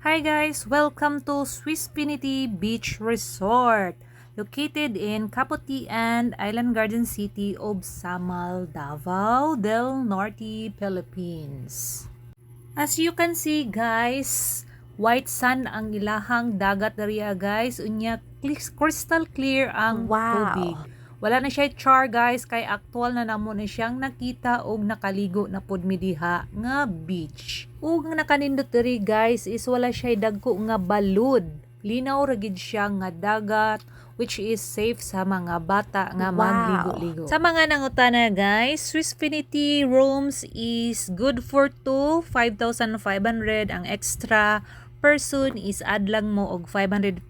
Hi guys, welcome to Swissfinity Beach Resort, located in Kaputian, Island Garden City of Samal, Davao del Norte, Philippines. As you can see guys, white sand ang ilahang dagat dariya guys, unya crystal clear ang tubig. Wow. Wala na siya char guys, kay actual na namo na siyang nakita og nakaligo na pud mi diha nga beach. Ug nga nakanindot diri guys is wala siya dagko nga balud. Linaw ra gid siya nga dagat which is safe sa mga bata nga Wow. magligo-ligo. Sa mga nangutana guys, Swissfinity rooms is good for 5,500. Ang extra person is add lang mo og 550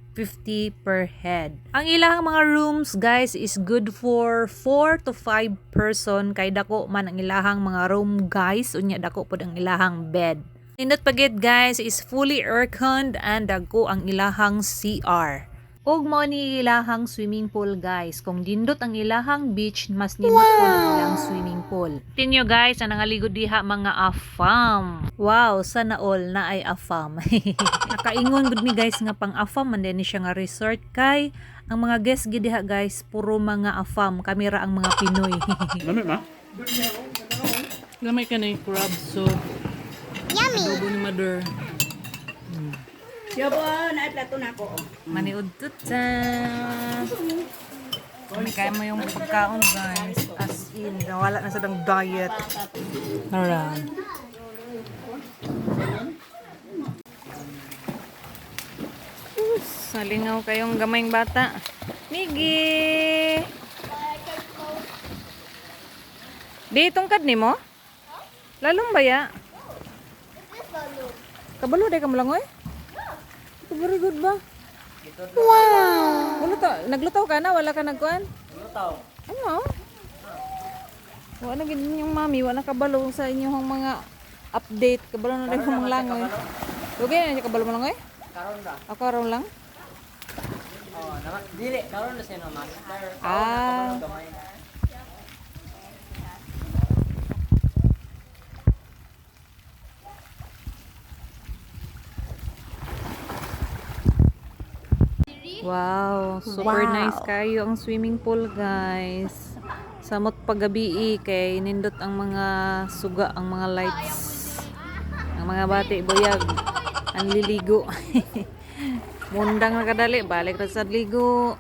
per head. Ang ilang mga rooms guys is good for 4 to 5 person, kay dako man ang ilahang mga room guys, unya dako pod ang ilahang bed. Nindot pagid guys is fully air-conned and dagko ang ilahang CR. Ug mo ni ilahang swimming pool guys. Kung dindot ang ilahang beach, mas nindot po ang ilang swimming pool. Tinyo guys, ang nangaligod diha mga afam. Wow, sana all na ay afam. Nakaingon gud mi guys nga pang afam man din siya nga resort, kay ang mga guest gid diha guys puro mga afam, kamera ang mga Pinoy. Lamig ma? Lamay ka na yung crab soup. Yummy! Adobo ni mother. Yobo, naiplato na ako. Maniud tutsa. Kaya mo yung pagkaon guys, as in, nawala na sa dang diet. Alright. Salingaw kayong gamayng bata. Migi! Di tungkad ni mo? Lalong baya? Kabalo day ka mo lang oy? Very good ba? Wow! Naglutaw ka na? Wala ka nagkuhan? Naglutaw. Ano? Wala na gini yung mami. Wala kabalo sa inyong mga update. Kabalo na rin yung mga langoy. Lugay na niya kabalo mo langoy? Karon ra. Ako karon lang? Oh, naman dili karon na siya no master. Ah. Wow, super Wow. nice kayo ang swimming pool guys. Samot paggabi kay nindot ang mga suga, ang mga lights. Ang mga bati buyag ang liligo. Mundang na kadali, balik ra sa ligo.